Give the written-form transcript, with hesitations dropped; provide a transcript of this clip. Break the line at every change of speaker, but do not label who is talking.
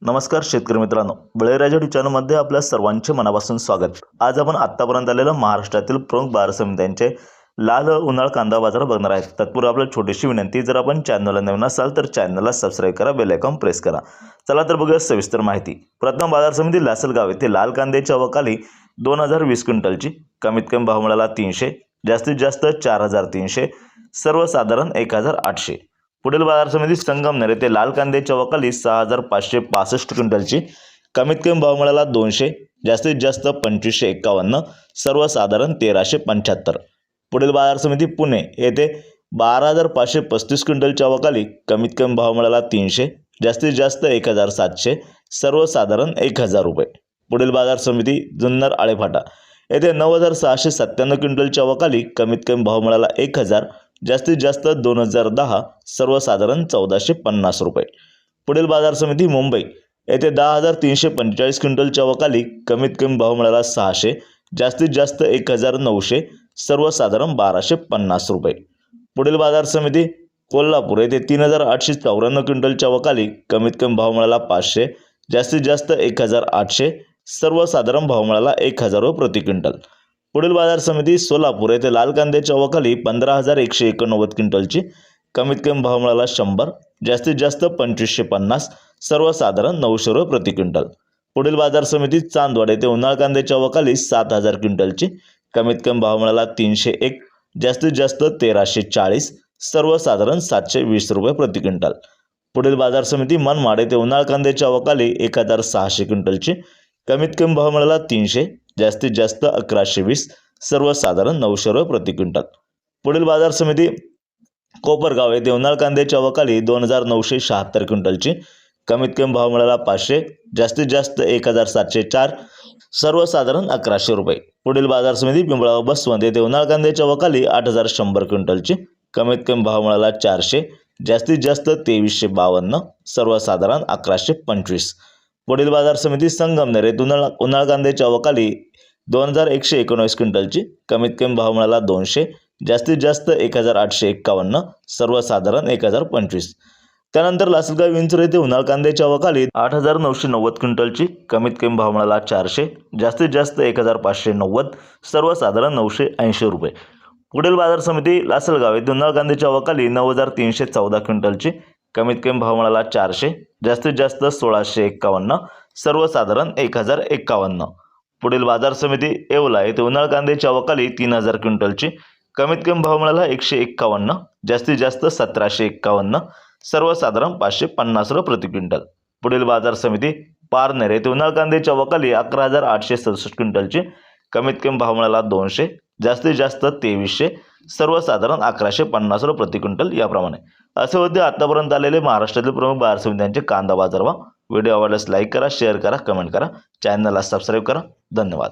नमस्कार शेतकरी मित्रांनो, बळीराजा चॅनलमध्ये आपल्या सर्वांचे मनापासून स्वागत। आज आपण आतापर्यंत आलेल्या महाराष्ट्रातील प्रमुख बाजार समित्यांचे लाल उन्हाळ कांदा बाजार बघणार आहेत। तत्पूर्वी आपल्याला छोटीशी विनंती, जर आपण चॅनलला नवीन असाल तर चॅनलला सबस्क्राइब करा, बेल आयकॉन प्रेस करा। चला तर बघूया सविस्तर माहिती। प्रथम बाजार समिती लासलगाव येथे लाल कांद्याची अवकाली 2020 क्विंटलची, कमीत कमी भाव मिळाला 300, जास्तीत जास्त 4300, सर्वसाधारण 1800। पुढील बाजार समिती संगमनेर येथे लाल कांद्याची अवकाली 6565 क्विंटलची, कमीत कमी भाव मिळाला 200, जास्तीत जास्त 2551, सर्वसाधारण 1375। पुढील बाजार समिती पुणे येथे 12535 क्विंटलची अवकाली, कमीत कमी भाव मिळाला 300, जास्तीत जास्त 1700, सर्वसाधारण 1000 रुपये। पुढील बाजार समिती जुन्नर आळेफाटा येथे 9697 क्विंटलची अवकाली, कमीत कमी भाव मिळाला 1000, जास्तीत जास्त 2010, सर्वसाधारण 1450 रुपये। पुढील बाजार समिती मुंबई येथे 10345 क्विंटलची अवकाली, कमीत कमी भाव मिळाला 600, जास्तीत जास्त 1900, सर्वसाधारण 1250 रुपये। पुढील बाजार समिती कोल्हापूर येथे 3894 क्विंटलची अवकाली, कमीत कमी भाव मिळाला 500, जास्तीत जास्त 1800, सर्वसाधारण भाव मिळाला 1000 रुपये प्रति क्विंटल। पुढील बाजार समिती सोलापूर येथे लाल कांद्याची अवकाली 15189 क्विंटलची, कमीत कमी भाव मिळाला 100, जास्तीत जास्त 2550, सर्वसाधारण 900 रुपये प्रति क्विंटल। पुढील बाजार समिती चांदवड येथे उन्हाळ कांद्याची अवकाली 7000 क्विंटलची, कमीत कमी भाव मिळाला 301, जास्तीत जास्त 1340, सर्वसाधारण 720 रुपये प्रति क्विंटल। पुढील बाजार समिती मनमाड येथे उन्हाळ कांद्याची अवकाली 1600 क्विंटलची, कमीत कमी भाव मिळाला 300, जास्तीत जास्त 1120, सर्वसाधारण 900 रुपये प्रति क्विंटल। पुढील बाजार समिती कोपरगाव येथे उन्हाळ कांद्याची अवकाली 2976 क्विंटलची, कमीत कमी भाव मिळाला 500, जास्तीत जास्त 1704, सर्वसाधारण 1100 रुपये। पुढील बाजार समिती पिंपळगाव बसवंत येथे उन्हाळ कांद्याची अवकाली 8100 क्विंटलची, कमीत कमी भाव मिळाला 400, जास्तीत जास्त 2352, सर्वसाधारण 1125। पुढील बाजार समिती संगमनेर येथे उन्हाळ कांद्याची अवकाली 2119 क्विंटलची, कमीत कमी भाव मिळाला 200, जास्तीत जास्त 1851, सर्वसाधारण 1025। त्यानंतर लासलगाव विंचूर येथे उन्हाळ कांद्याची अवकाली 8990 क्विंटलची, कमीत कमी भाव मिळाला 400, जास्तीत जास्त 1590, सर्वसाधारण 980 रुपये। पुढील बाजार समिती लासलगाव येथे उन्हाळ कांद्याची अवकाली 9314 क्विंटलची, कमीत कमी भाव मिळाला 400, जास्तीत जास्त 1651, सर्वसाधारण 1051। पुढील बाजार समिती येवला येथे उन्हाळ कांद्याची अवकाली 3000 क्विंटलची, कमीत कमी भाव मिळाला 151, जास्तीत जास्त 1751, सर्वसाधारण 550 रुपये प्रति क्विंटल। पुढील बाजार समिती पारनेर येथे उन्हाळ कांद्याची अवकाली 11867 क्विंटलची, कमीत कमी भाव मिळाला 200, जास्तीत जास्त 2300, सर्वसाधारण 1150 रुपये प्रति क्विंटल। याप्रमाणे असे होते आतापर्यंत आलेले महाराष्ट्रातील प्रमुख बाजार समित्यांचे कांदा बाजारभाव। व्हिडिओ आवडल्यास लाईक करा, शेअर करा, कमेंट करा, चॅनलला सबस्क्राइब करा। धन्यवाद।